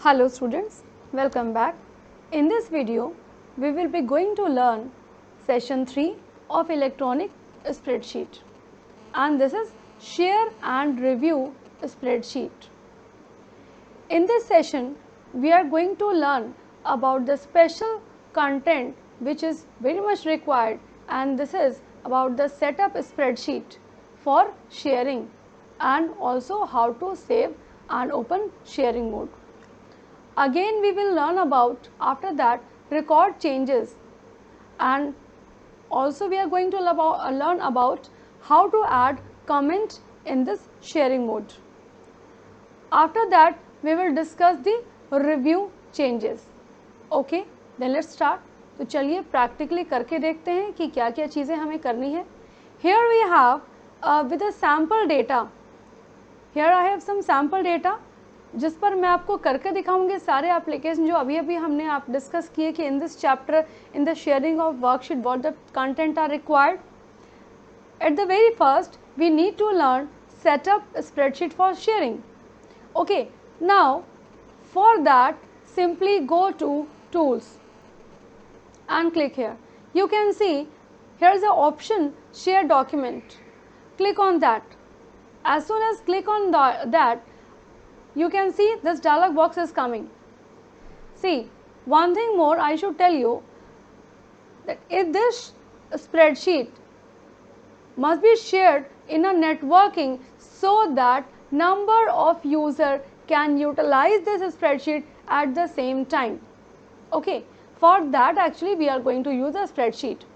Hello students, welcome back. In this video, we will be going to learn session 3 of electronic spreadsheet, and this is share and review spreadsheet. In this session, we are going to learn about the special content which is very much required, and this is about the setup spreadsheet for sharing and also how to save and open sharing mode. Again we will learn about after that record changes, and also we are going to learn about how to add comment in this sharing mode. After that we will discuss the review changes. Okay, then let's start. तो चलिए practically करके देखते हैं कि क्या क्या चीज़ें हमें करनी है. Here we have with a sample data. Here I have some sample data जिस पर मैं आपको करके दिखाऊंगी सारे एप्लीकेशन जो अभी अभी हमने आप डिस्कस किए कि in this chapter in the sharing of worksheet what the content are required. At the very first we need to learn setup spreadsheet for sharing. Okay, now for that simply go to tools and click here. You can see here is the option share document. Click on that. As soon as click on that, you can see this dialog box is coming. See, one thing more I should tell you that if this spreadsheet must be shared in a networking so that number of user can utilize this spreadsheet at the same time. Okay, for that actually we are going to use a spreadsheet.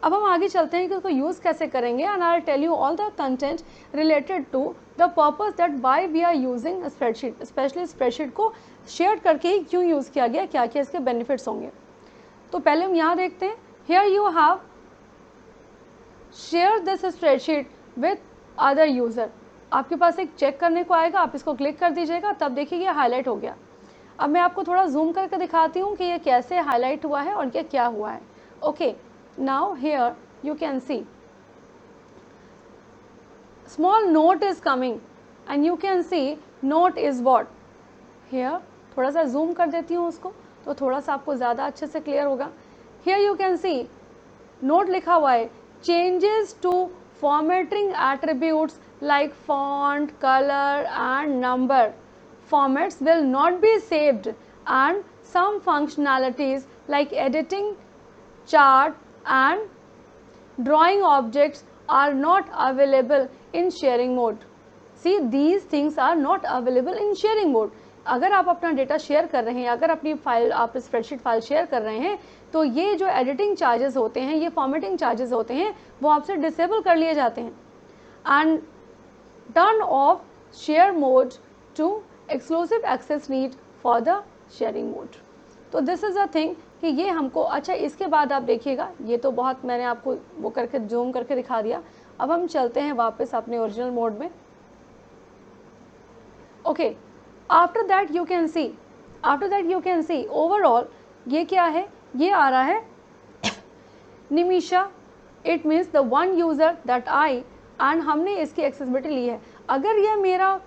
अब हम आगे चलते हैं कि उसको use कैसे करेंगे, and I'll tell you all the content related to the purpose that why we are using a spreadsheet, especially spreadsheet को शेयर करके ही क्यों यूज़ किया गया, क्या क्या इसके बेनिफिट्स होंगे. तो पहले हम यहाँ देखते हैं. Here you have share this spreadsheet with other user. आपके पास एक चेक करने को आएगा, आप इसको क्लिक कर दीजिएगा, तब देखिए ये हाईलाइट हो गया. अब मैं आपको थोड़ा जूम करके दिखाती हूँ कि ये कैसे हाईलाइट हुआ है और ये क्या हुआ है. Okay, now here you can see small note is coming and you can see note is what here. थोड़ा सा जूम कर देती हूँ उसको तो थोड़ा सा आपको ज़्यादा अच्छे से क्लियर होगा. Here you can see note लिखा हुआ है changes to formatting attributes like font, color and number formats will not be saved, and some functionalities like editing chart and drawing objects are not available in sharing mode. See, these things are not available in sharing mode. अगर आप अपना data share कर रहे हैं, अगर अपनी file आप spreadsheet file share कर रहे हैं, तो ये जो एडिटिंग चार्जेस होते हैं, ये फॉर्मेटिंग चार्जेस होते हैं, वो आपसे डिसेबल कर लिए जाते हैं. And turn off share mode to exclusive access need for the sharing mode. तो दिस इज़ अ थिंग कि ये हमको. अच्छा, इसके बाद आप देखिएगा, ये तो बहुत मैंने आपको वो करके जूम करके दिखा दिया. अब हम चलते हैं वापस अपने ओरिजिनल मोड में. Okay, after that you can C overall ये क्या है, ये आ रहा है Nimisha. It means the one user that I, and हमने इसकी एक्सेसिबिलिटी ली है. अगर ये मेरा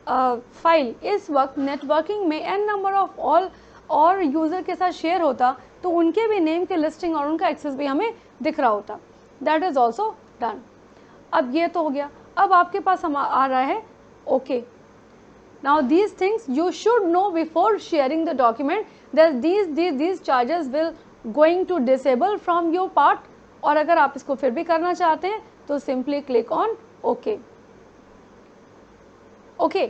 फाइल इस वक्त नेटवर्किंग में n नंबर ऑफ ऑल और यूज़र के साथ शेयर होता तो उनके भी नेम के लिस्टिंग और उनका एक्सेस भी हमें दिख रहा होता. That is also done. अब ये तो हो गया. अब आपके पास हम आ रहा है okay. Now these things you should know before sharing the document that these charges will going to disable from your part. और अगर आप इसको फिर भी करना चाहते हैं तो simply click on okay. Okay,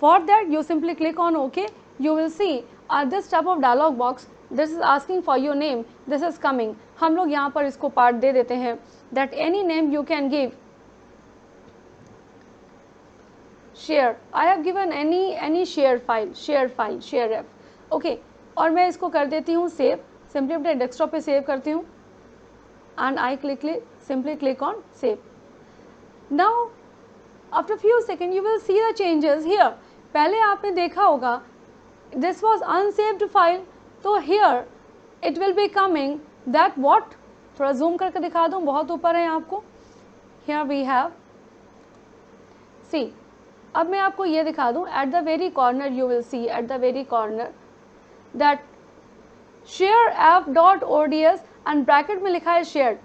for that you simply click on OK. You will see at this type of dialog box this is asking for your name. This is coming. हम लोग यहाँ पर इसको पार्ट दे देते हैं that any name you can give. Share. I have given any share file ref. Okay, और मैं इसको कर देती हूँ सेव. Simply अपने डेस्कटॉप पे सेव करती हूँ and I simply click on save. Now after few seconds you will see the changes here. पहले आपने देखा होगा this was unsaved file, तो here it will be coming that what. थोड़ा जूम करके दिखा दूँ, बहुत ऊपर है आपको. Here we have, see, अब मैं आपको ये दिखा दूँ, eight the very corner you will see, eight the very corner that share app dot ODS and bracket में लिखा है shared.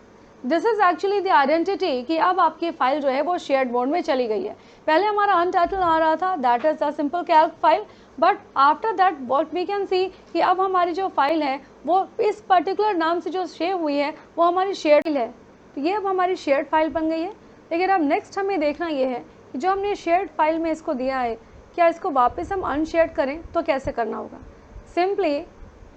This is actually the identity कि अब आपकी फाइल जो है वो शेयर्ड मोड में चली गई है। पहले हमारा अनटाइटल्ड आ रहा था, that is a simple calc file, but after that what we can see कि अब हमारी जो फाइल है वो इस पर्टिकुलर नाम से जो सेव हुई है वो हमारी शेयर्ड फाइल है। तो ये अब हमारी शेयर्ड फाइल बन गई है। लेकिन अब नेक्स्ट हमें देखना ये है कि जो हमने शेयर्ड फाइल में इसको दिया है, क्या इसको वापस हम अनशेयर्ड करें तो कैसे करना होगा। Simply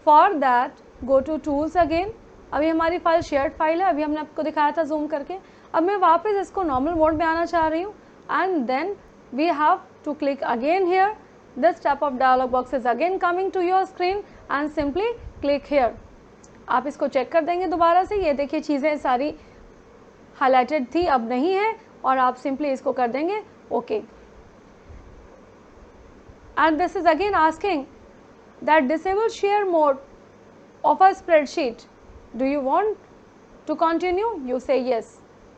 for that go to tools again. अभी हमारी फाइल शेयर्ड फाइल है, अभी हमने आपको दिखाया था जूम करके। अब मैं वापस इसको नॉर्मल मोड में आना चाह रही हूँ and then we have to click again here. This type of dialog box is again coming to your screen and simply click here. आप इसको चेक कर देंगे दोबारा से, ये देखिए चीज़ें सारी हाईलाइटेड थी अब नहीं है, और आप सिंपली इसको कर देंगे okay. And this is again asking that disable share mode of a spreadsheet, do you want to continue? You say yes,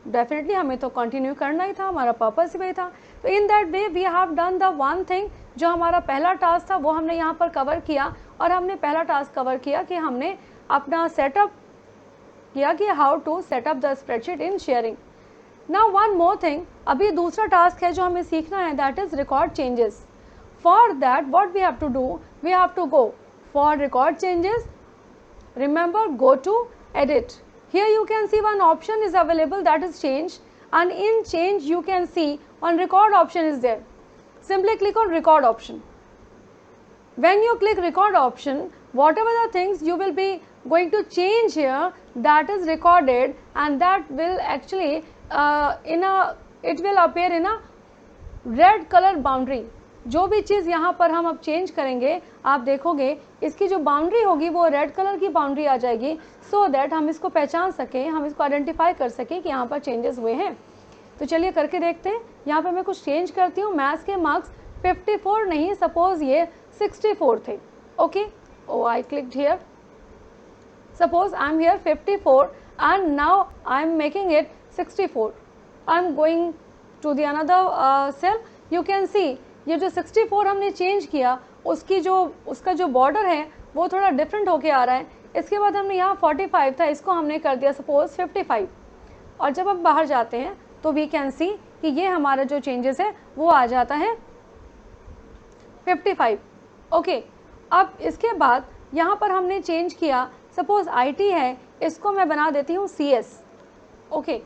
definitely हमें तो continue करना ही था, हमारा पर्पस ही वही था। तो in that way we have done the one thing, जो हमारा पहला टास्क था वो हमने यहाँ पर कवर किया, और हमने पहला टास्क कवर किया कि हमने अपना सेटअप किया कि how to setup the spreadsheet in sharing. Now one more thing, अभी दूसरा टास्क है जो हमें सीखना है, that is record changes. For that what we have to do, we have to go for record changes. Remember, go to edit. Here you can see one option is available, that is change, and in change you can see one record option is there. Simply click on record option. When you click record option, whatever the things you will be going to change here, that is recorded, and that will actually it will appear in a red color boundary. जो भी चीज़ यहाँ पर हम अब change करेंगे, आप देखोगे इसकी जो बाउंड्री होगी वो रेड कलर की बाउंड्री आ जाएगी, सो दैट हम इसको पहचान सकें, हम इसको आइडेंटिफाई कर सकें कि यहाँ पर चेंजेस हुए हैं। तो चलिए करके देखते हैं। यहाँ पर मैं कुछ चेंज करती हूँ। मैथ्स के मार्क्स 54 नहीं, सपोज ये 64 थे। Okay, oh I clicked here, suppose I am here 54 and now I am making it 64। I am going to the another cell. You can see ये जो 64 हमने चेंज किया उसका जो बॉर्डर है वो थोड़ा डिफरेंट होके आ रहा है। इसके बाद हमने यहाँ 45 था, इसको हमने कर दिया सपोज 55। और जब हम बाहर जाते हैं तो वी कैन सी कि ये हमारा जो चेंजेस है वो आ जाता है 55। ओके, अब इसके बाद यहाँ पर हमने चेंज किया, सपोज IT है, इसको मैं बना देती हूँ CS। ओके,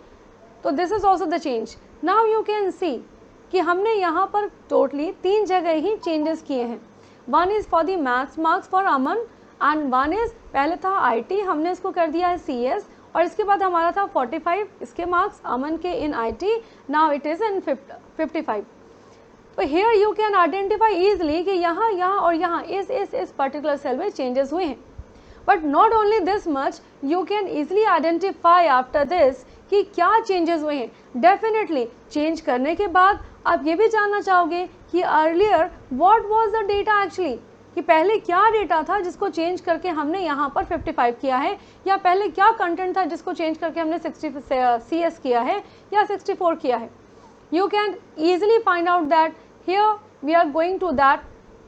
तो this is also the change. Now you can see कि हमने यहाँ पर टोटली 3 जगह ही चेंजेस किए हैं। One is for the maths marks for Aman and one is, पहले था IT, हमने इसको कर दिया है CS, और इसके बाद हमारा था 45 इसके मार्क्स अमन के इन IT, now it is in 55। तो here you can identify easily कि यहाँ और यहाँ इस पर्टिकुलर सेल में चेंजेस हुए हैं। But not only this much, you can easily identify after this कि क्या चेंजेस हुए हैं। डेफिनेटली चेंज करने के बाद आप ये भी जानना चाहोगे कि earlier what was the data actually, कि पहले क्या डेटा था जिसको चेंज करके हमने यहाँ पर 55 किया है, या पहले क्या कंटेंट था जिसको चेंज करके हमने 60 CS किया है या 64 किया है। You can easily find out that. Here we are going to that.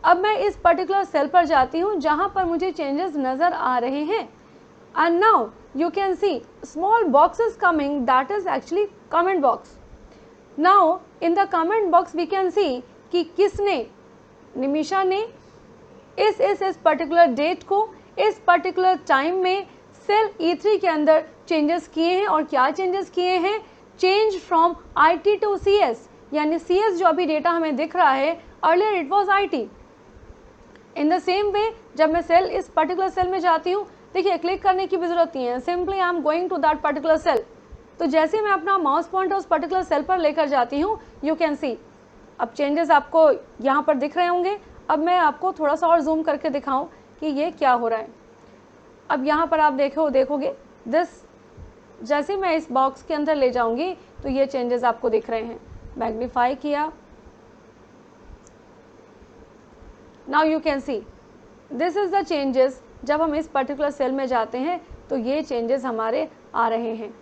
अब मैं इस पर्टिकुलर सेल पर जाती हूँ जहाँ पर मुझे चेंजेस नज़र आ रहे हैं, and now you can see small boxes coming, that is actually comment box. Now in the comment box we can see कि किसने, निमिषा ने इस पर्टिकुलर डेट को इस पर्टिकुलर टाइम में सेल E3 के अंदर चेंजेस किए हैं। और क्या चेंजेस किए हैं, change from IT to CS, यानी CS जो अभी डेटा हमें दिख रहा है, earlier it was IT। In the same way जब मैं सेल इस पर्टिकुलर सेल में जाती हूँ, देखिए क्लिक करने की भी जरूरत नहीं है, simply I am going to that particular cell. तो जैसे मैं अपना माउस पॉइंटर उस पर्टिकुलर सेल पर लेकर जाती हूँ, यू कैन सी अब चेंजेस आपको यहाँ पर दिख रहे होंगे। अब मैं आपको थोड़ा सा और जूम करके दिखाऊं कि ये क्या हो रहा है। अब यहाँ पर आप देखोगे दिस, जैसे मैं इस बॉक्स के अंदर ले जाऊंगी तो ये चेंजेस आपको दिख रहे हैं। मैग्नीफाई किया, now you can see this is the changes. जब हम इस पर्टिकुलर सेल में जाते हैं तो ये चेंजेस हमारे आ रहे हैं।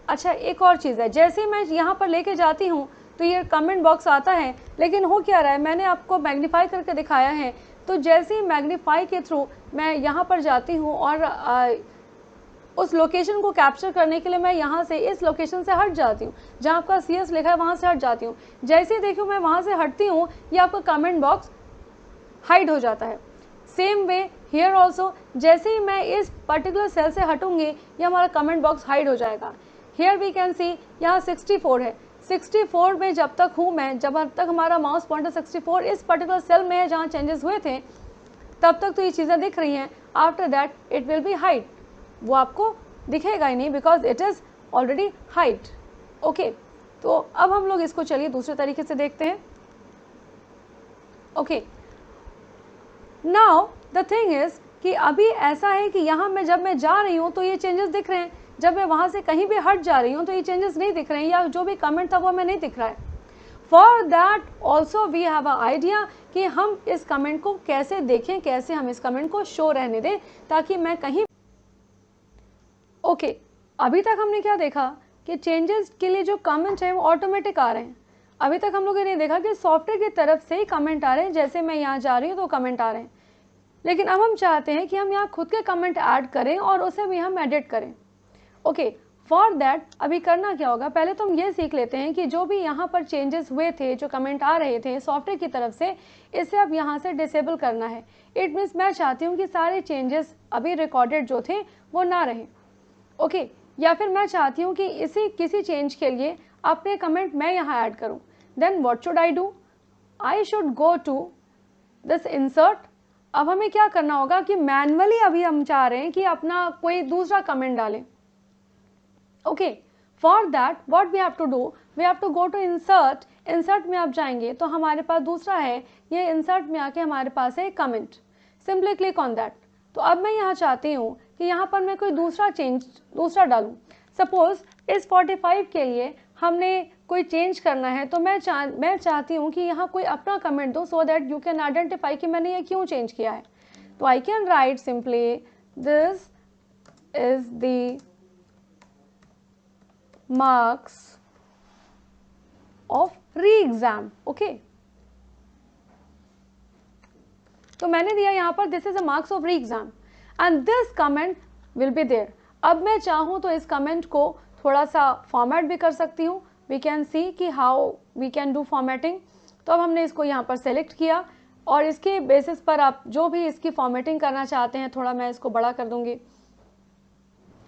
अच्छा, एक और चीज़ है, जैसे मैं यहाँ पर लेके जाती हूँ तो ये कमेंट बॉक्स आता है, लेकिन हो क्या रहा है, मैंने आपको मैग्नीफाई करके दिखाया है। तो जैसे ही मैग्नीफाई के थ्रू मैं यहाँ पर जाती हूँ और उस लोकेशन को कैप्चर करने के लिए मैं यहाँ से इस लोकेशन से हट जाती हूँ, जहाँ आपका CS लिखा है वहाँ से हट जाती हूँ। जैसे ही देखियो मैं वहाँ से हटती हूँ, ये आपका कमेंट बॉक्स हाइड हो जाता है। सेम वे हियर ऑल्सो, जैसे ही मैं इस पर्टिकुलर सेल से हटूंगी, ये हमारा कमेंट बॉक्स हाइड हो जाएगा। हियर वी कैन सी यहाँ 64 है, 64 में जब तक हूँ मैं, जब तक हमारा माउस पॉइंटर 64 इस पर्टिकुलर सेल में है जहाँ चेंजेस हुए थे, तब तक तो ये चीज़ें दिख रही हैं। After that it will be hide, वो आपको दिखेगा ही नहीं because it is already hide. Okay, तो अब हम लोग इसको चलिए दूसरे तरीके से देखते हैं। Okay, now the thing is कि अभी ऐसा है कि यहाँ मैं जब मैं जा रही हूँ तो ये चेंजेस दिख रहे हैं, जब मैं वहाँ से कहीं भी हट जा रही हूँ तो ये चेंजेस नहीं दिख रहे हैं, या जो भी कमेंट था वो हमें नहीं दिख रहा है। For that also we have a idea कि हम इस कमेंट को कैसे देखें, कैसे हम इस कमेंट को शो रहने दें ताकि मैं कहीं ओके, अभी तक हमने क्या देखा कि चेंजेस के लिए जो कमेंट है वो ऑटोमेटिक आ रहे हैं। अभी तक हम लोगों ने देखा कि सॉफ्टवेयर की तरफ से ही कमेंट आ रहे हैं, जैसे मैं यहाँ जा रही हूँ तो कमेंट आ रहे हैं। लेकिन अब हम चाहते हैं कि हम यहाँ खुद के कमेंट ऐड करें और उसे भी हम एडिट करें। ओके, फॉर दैट अभी करना क्या होगा, पहले तो हम ये सीख लेते हैं कि जो भी यहाँ पर चेंजेस हुए थे, जो कमेंट आ रहे थे सॉफ्टवेयर की तरफ से, इसे अब यहाँ से डिसेबल करना है। इट मीन्स मैं चाहती हूँ कि सारे चेंजेस अभी रिकॉर्डेड जो थे वो ना रहें। ओके, या फिर मैं चाहती हूँ कि इसी किसी चेंज के लिए अपने कमेंट मैं यहाँ ऐड करूँ। Then what should I do, I should go to this insert. अब हमें क्या करना होगा कि मैन्युअली अभी हम चाह रहे हैं कि अपना कोई दूसरा कमेंट डालें। Okay, for that what we have to do, we have to go to insert. Insert में आप जाएंगे तो हमारे पास दूसरा है, ये इंसर्ट में आके हमारे पास है comment, simply click on that. तो अब मैं यहाँ चाहती हूँ कि यहाँ पर मैं कोई दूसरा डालूँ। सपोज इस 45 के लिए हमने कोई चेंज करना है, तो मैं चाहती हूँ कि यहाँ कोई अपना कमेंट दो so that you can identify कि मैंने ये क्यों चेंज किया है। तो I can write simply this is the marks of re exam. Okay, तो मैंने दिया यहाँ पर this is a marks of re exam and this comment will be there. अब मैं चाहूँ तो इस कमेंट को थोड़ा सा फॉर्मेट भी कर सकती हूँ। वी कैन सी कि how we can do formatting. तो अब हमने इसको यहाँ पर सेलेक्ट किया और इसके बेसिस पर आप जो भी इसकी फॉर्मेटिंग करना चाहते हैं, थोड़ा मैं इसको बड़ा कर दूंगी।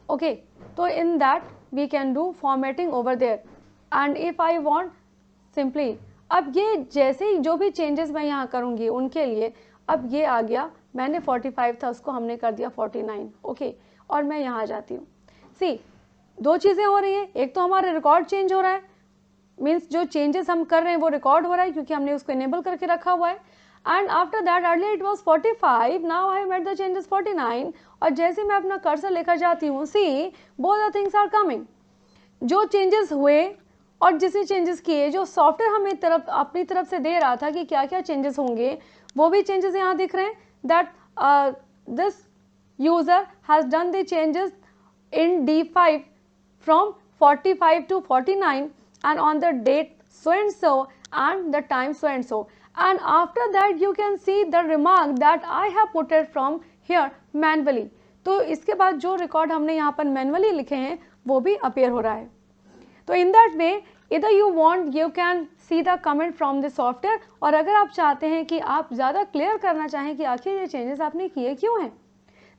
ओके, तो in that we can do formatting over there and if I want simply, अब ये जैसे ही जो भी चेंजेस मैं यहाँ करूँगी उनके लिए अब ये आ गया, मैंने 45 था उसको हमने कर दिया 49। ओके, और मैं यहाँ जाती हूँ। सी, दो चीज़ें हो रही हैं, एक तो हमारा रिकॉर्ड चेंज हो रहा है, मीन्स जो चेंजेस हम कर रहे हैं वो रिकॉर्ड हो रहा है क्योंकि हमने उसको इनेबल करके रखा हुआ है। And after that earlier it was 45, now I made the changes 49। और जैसे मैं अपना कर्सर लेकर जाती हूँ, see both the things are coming. जो चेंजेस हुए और जिसे चेंजेस किए, जो सॉफ्टवेयर हमें अपनी तरफ से दे रहा था कि क्या क्या चेंजेस होंगे, वो भी चेंजेस यहाँ दिख रहे हैं। That this user has done the changes in D5 from 45 to 49 and on the date so and so and the time so and so, and after that you can see the remark that I have put it from here manually। तो इसके बाद जो record हमने यहाँ पर manually लिखे हैं वो भी अपीयर हो रहा है। तो in that way either you want you can see the comment from the software, और अगर आप चाहते हैं कि आप ज़्यादा क्लियर करना चाहें कि आखिर ये चेंजेस आपने किए क्यों हैं,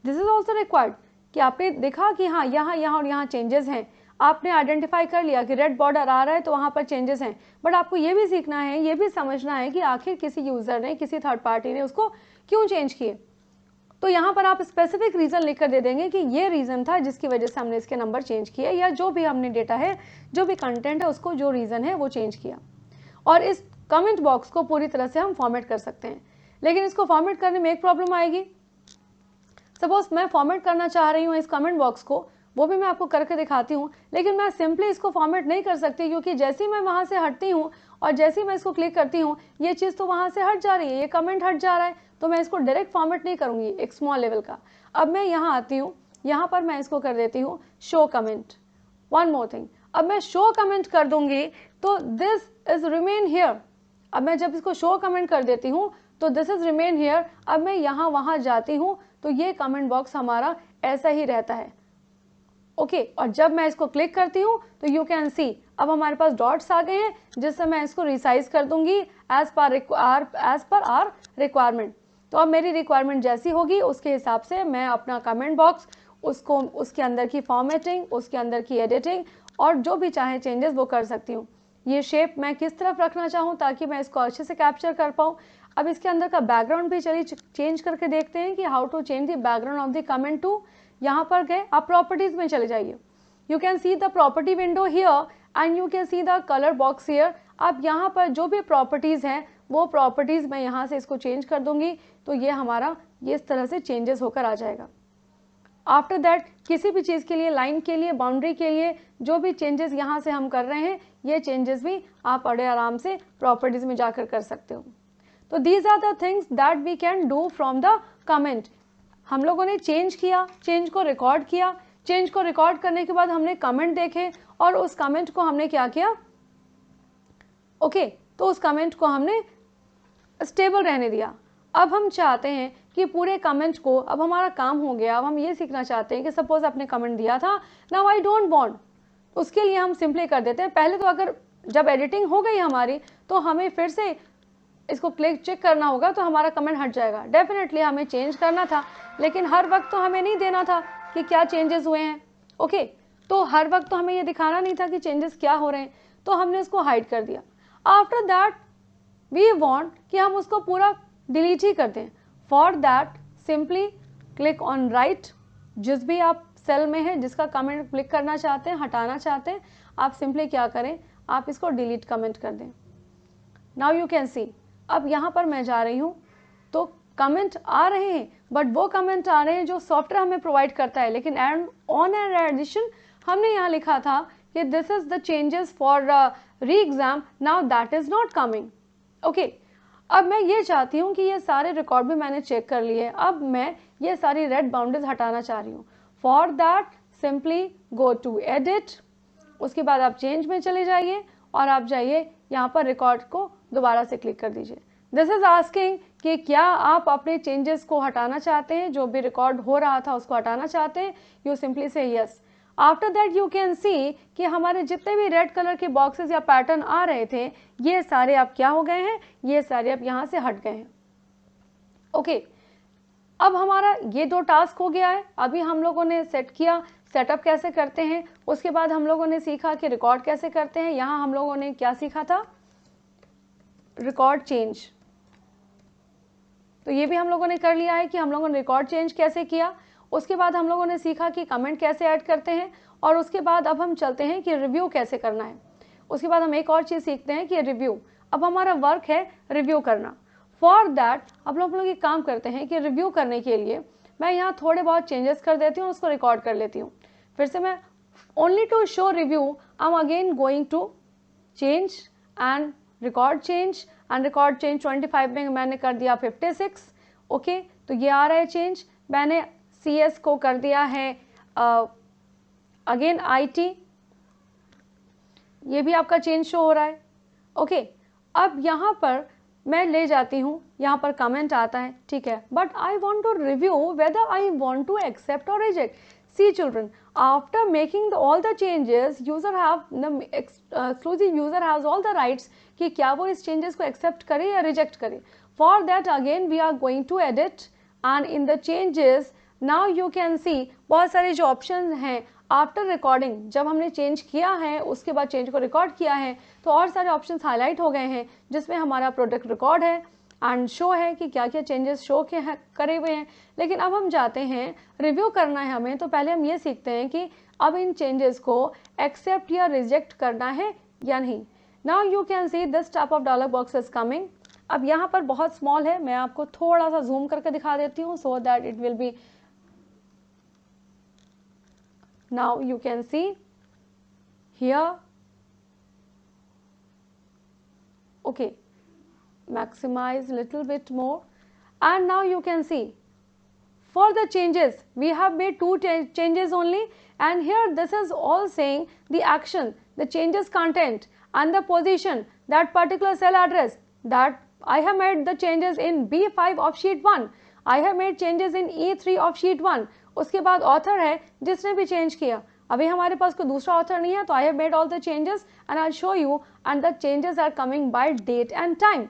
दिस इज ऑल्सो रिक्वायर्ड कि आपने देखा कि हाँ यहाँ यहाँ और यहाँ चेंजेस हैं, आपने आइडेंटिफाई कर लिया कि रेड बॉर्डर आ रहा है तो वहाँ पर चेंजेस हैं, बट आपको ये भी सीखना है, ये भी समझना है कि आखिर किसी यूज़र ने, किसी थर्ड पार्टी ने उसको क्यों चेंज किए। तो यहाँ पर आप स्पेसिफिक रीज़न लिखकर दे देंगे कि ये रीज़न था जिसकी वजह से हमने इसके नंबर चेंज किए, या जो भी हमने डेटा है, जो भी कंटेंट है उसको जो रीज़न है वो चेंज किया। और इस कमेंट बॉक्स को पूरी तरह से हम फॉर्मेट कर सकते हैं, लेकिन इसको फॉर्मेट करने में एक प्रॉब्लम आएगी। सपोज मैं फॉर्मेट करना चाह रही हूँ इस कमेंट बॉक्स को, वो भी मैं आपको करके दिखाती हूँ, लेकिन मैं सिंपली इसको फॉर्मेट नहीं कर सकती क्योंकि जैसे ही मैं वहाँ से हटती हूँ और जैसे ही मैं इसको क्लिक करती हूँ ये चीज़ तो वहाँ से हट जा रही है, ये कमेंट हट जा रहा है, तो मैं इसको डायरेक्ट फॉर्मेट नहीं करूँगी एक स्मॉल लेवल का। अब मैं यहाँ आती हूँ, यहाँ पर मैं इसको कर देती हूँ show comment. One more thing, अब मैं शो कमेंट कर दूंगी तो दिस इज रिमेन हियर। अब मैं जब इसको शो कमेंट कर देती हूँ तो दिस इज रिमेन हियर। अब मैं यहाँ वहाँ जाती हूँ तो ये कमेंट बॉक्स हमारा ऐसा ही रहता है। ओके, और जब मैं इसको क्लिक करती हूँ तो यू कैन सी अब हमारे पास डॉट्स आ गए हैं, जिससे मैं इसको रिसाइज कर दूंगी एज पर आर रिक्वायरमेंट। तो अब मेरी रिक्वायरमेंट जैसी होगी उसके हिसाब से मैं अपना कमेंट बॉक्स, उसको उसके अंदर की फॉर्मेटिंग, उसके अंदर की एडिटिंग और जो भी चाहे चेंजेस वो कर सकती हूँ। ये शेप मैं किस तरफ रखना चाहूँ ताकि मैं इसको अच्छे से कैप्चर कर पाऊँ। अब इसके अंदर का बैकग्राउंड भी चलिए चेंज करके देखते हैं कि how to change the background of the comment to. यहाँ पर गए, आप प्रॉपर्टीज में चले जाइए। You can see the property window here and you can see the colour box here. अब यहाँ पर जो भी प्रॉपर्टीज हैं वो प्रॉपर्टीज मैं यहाँ से इसको चेंज कर दूंगी तो ये हमारा ये इस तरह से चेंजेस होकर आ जाएगा। आफ्टर दैट किसी भी चीज़ के लिए, लाइन के लिए, बाउंड्री के लिए जो भी चेंजेस यहाँ से हम कर रहे हैं ये चेंजेस भी आप बड़े आराम से प्रॉपर्टीज में जाकर कर सकते हो। तो these are the things that we can do from the comment. हम लोगों ने चेंज किया, चेंज को रिकॉर्ड किया, चेंज को रिकॉर्ड करने के बाद हमने कमेंट देखे और उस कमेंट को हमने क्या किया, ओके, तो उस कमेंट को हमने स्टेबल रहने दिया। अब हम चाहते हैं कि पूरे कमेंट को, अब हमारा काम हो गया, अब हम ये सीखना चाहते हैं कि सपोज आपने कमेंट दिया था, नाउ आई डोंट वांट, उसके लिए हम सिंपली कर देते हैं। पहले तो अगर जब एडिटिंग हो गई हमारी तो हमें फिर से इसको क्लिक चेक करना होगा तो हमारा कमेंट हट जाएगा। डेफिनेटली हमें चेंज करना था, लेकिन हर वक्त तो हमें नहीं देना था कि क्या चेंजेस हुए हैं। ओके, तो हर वक्त तो हमें ये दिखाना नहीं था कि चेंजेस क्या हो रहे हैं, तो हमने उसको हाइड कर दिया। आफ्टर दैट वी वांट कि हम उसको पूरा डिलीट ही कर दें। For that simply click on right, जिस भी आप सेल में है जिसका कमेंट क्लिक करना चाहते हैं, हटाना चाहते हैं, आप सिंपली क्या करें, आप इसको डिलीट कमेंट कर दें। नाउ यू कैन सी अब यहाँ पर मैं जा रही हूँ तो कमेंट आ रहे हैं, बट वो कमेंट आ रहे हैं जो सॉफ्टवेयर हमें प्रोवाइड करता है, लेकिन ऑन एन एडिशन हमने यहाँ लिखा था कि this is the changes for री exam, now that is not coming. Okay, अब मैं ये चाहती हूँ कि ये सारे रिकॉर्ड भी मैंने चेक कर लिए, अब मैं ये सारी रेड बाउंड्रीज हटाना चाह रही हूँ। For that simply go to edit, उसके बाद आप चेंज में चले जाइए और आप जाइए यहाँ पर रिकॉर्ड को दोबारा से क्लिक कर दीजिए। दिस इज आस्किंग कि क्या आप अपने चेंजेस को हटाना चाहते हैं, जो भी रिकॉर्ड हो रहा था उसको हटाना चाहते हैं। यू सिंपली से yes. After that you can see कि हमारे जितने भी रेड कलर के बॉक्सेस या पैटर्न आ रहे थे ये सारे अब क्या हो गए हैं, ये सारे अब यहाँ से हट गए हैं। ओके, अब हमारा ये 2 टास्क हो गया है। अभी हम लोगों ने सेट किया, सेटअप कैसे करते हैं, उसके बाद हम लोगों ने सीखा कि रिकॉर्ड कैसे करते हैं। यहाँ हम लोगों ने क्या सीखा था, रिकॉर्ड चेंज, तो ये भी हम लोगों ने कर लिया है कि हम लोगों ने रिकॉर्ड चेंज कैसे किया। उसके बाद हम लोगों ने सीखा कि कमेंट कैसे ऐड करते हैं, और उसके बाद अब हम चलते हैं कि रिव्यू कैसे करना है। उसके बाद हम एक और चीज़ सीखते हैं कि रिव्यू, अब हमारा वर्क है रिव्यू करना। फॉर दैट अब हम लोग ये काम करते हैं कि रिव्यू करने के लिए मैं यहाँ थोड़े बहुत चेंजेस कर देती हूँ, उसको रिकॉर्ड कर लेती हूँ। फिर से मैं only to show review I am again going to change and record change, and record change 25 में मैंने कर दिया 56। ओके, तो ये आ रहा है चेंज। मैंने CS को कर दिया है अगेन IT, ये भी आपका चेंज शो हो रहा है। ओके, अब यहाँ पर मैं ले जाती हूँ, यहाँ पर कमेंट आता है, ठीक है, but I want to review whether I want to accept और reject. See children, after making all the changes, exclusive user has all the rights कि क्या वो इस changes को accept करे या reject करे। For that again we are going to edit and in the changes now you can see बहुत सारे जो options हैं आफ्टर रिकॉर्डिंग, जब हमने चेंज किया है उसके बाद चेंज को रिकॉर्ड किया है तो और सारे ऑप्शंस हाईलाइट हो गए हैं, जिसमें हमारा प्रोडक्ट रिकॉर्ड है एंड शो है कि क्या क्या चेंजेस शो के हैं करे हुए हैं। लेकिन अब हम जाते हैं रिव्यू करना है हमें, तो पहले हम ये सीखते हैं कि अब इन चेंजेस को एक्सेप्ट या रिजेक्ट करना है या नहीं। Now you can see this type of dialog box is coming. अब यहाँ पर बहुत स्मॉल है, मैं आपको थोड़ा सा जूम करके दिखा देती हूँ so that it will be. Now you can see here, okay, maximize little bit more, and now you can see for the changes we have made 2 changes only, and here this is all saying the action the changes content and the position, that particular cell address, that I have made the changes in B5 of sheet 1, I have made changes in E3 of sheet 1. उसके बाद author है जिसने भी change किया, अभी हमारे पास कोई दूसरा ऑथर नहीं है, तो I have made all the changes and I show you, and the changes are coming by date and time.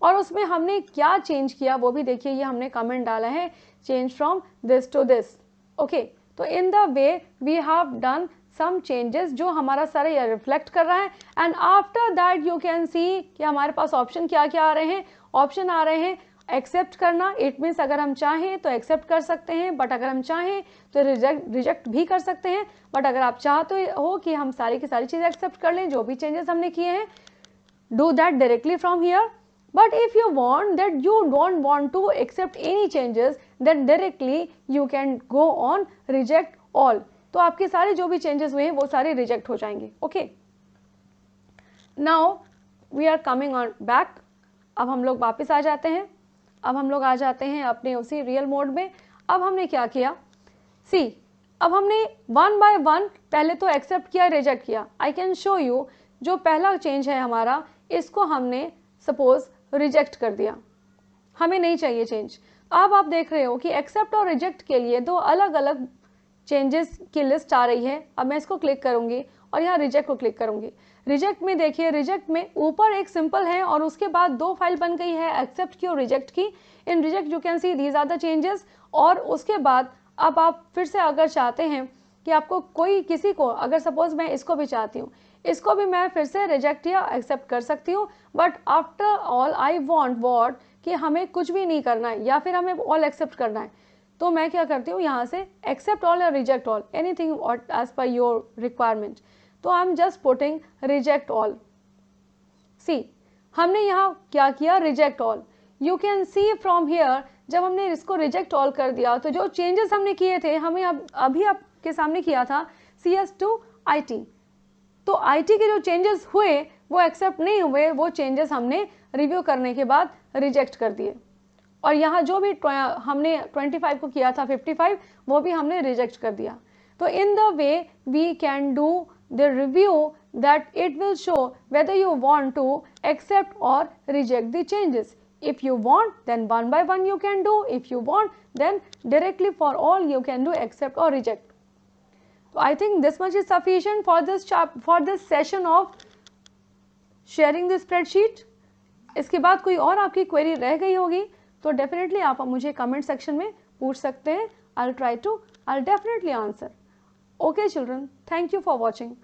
और उसमें हमने क्या चेंज किया वो भी देखिए, ये हमने कमेंट डाला है, change from this to this. Okay, तो in the way we have done some changes जो हमारा सारा ये रिफ्लेक्ट कर रहा है. And after that you can see कि हमारे पास ऑप्शन क्या क्या आ रहे हैं. ऑप्शन आ रहे हैं एक्सेप्ट करना, इट मीन्स अगर हम चाहें तो एक्सेप्ट कर सकते हैं, बट अगर हम चाहें तो रिजेक्ट भी कर सकते हैं. बट अगर आप चाहते हो कि हम सारी की सारी चीज़ें एक्सेप्ट कर लें जो भी चेंजेस हमने किए हैं, do that directly from here. But if you want that you don't want to accept any changes, then directly you can go on reject all. तो आपके सारे जो भी changes हुए हैं वो सारे reject हो जाएंगे. Okay. Now we are coming on back. अब हम लोग वापस आ जाते हैं. अब हम लोग आ जाते हैं अपने उसी रियल मोड में. अब हमने क्या किया, सी, अब हमने वन बाय वन पहले तो एक्सेप्ट किया, रिजेक्ट किया. आई कैन शो यू, जो पहला चेंज है हमारा, इसको हमने सपोज रिजेक्ट कर दिया, हमें नहीं चाहिए चेंज. अब आप देख रहे हो कि एक्सेप्ट और रिजेक्ट के लिए दो अलग अलग चेंजेस की लिस्ट आ रही है. अब मैं इसको क्लिक करूंगी और यहाँ रिजेक्ट को क्लिक करूंगी. रिजेक्ट में देखिए, रिजेक्ट में ऊपर एक सिंपल है और उसके बाद दो फाइल बन गई है, एक्सेप्ट की और रिजेक्ट की. In reject you can see these are the changes. और उसके बाद अब आप फिर से अगर चाहते हैं कि आपको कोई किसी को, अगर सपोज मैं इसको भी चाहती हूँ, इसको भी मैं फिर से रिजेक्ट या एक्सेप्ट कर सकती हूँ. But after all I want what कि हमें कुछ भी नहीं करना है या फिर हमें ऑल एक्सेप्ट करना है. तो मैं क्या करती हूँ, यहाँ से एक्सेप्ट ऑल या reject all, anything as per your requirement. तो I am just putting reject all. See, हमने यहाँ क्या किया, reject all. You can see from here, जब हमने इसको रिजेक्ट ऑल कर दिया तो जो चेंजेस हमने किए थे, हमें अभी आपके सामने किया था CS to IT. तो IT के जो चेंजेस हुए वो एक्सेप्ट नहीं हुए, वो चेंजेस हमने रिव्यू करने के बाद रिजेक्ट कर दिए. और यहाँ जो भी हमने 25 को किया था 55, वो भी हमने रिजेक्ट कर दिया. तो in the way we can do the review that it will show whether you want to accept or reject the changes. If you want, then one by one you can do. If you want, then directly for all you can do accept or reject. So I think this much is sufficient for this session of sharing the spreadsheet. इसके बाद कोई और आपकी query रह गई होगी तो definitely आप मुझे कमेंट सेक्शन में पूछ सकते हैं. I'll definitely answer. Okay children, thank you for watching.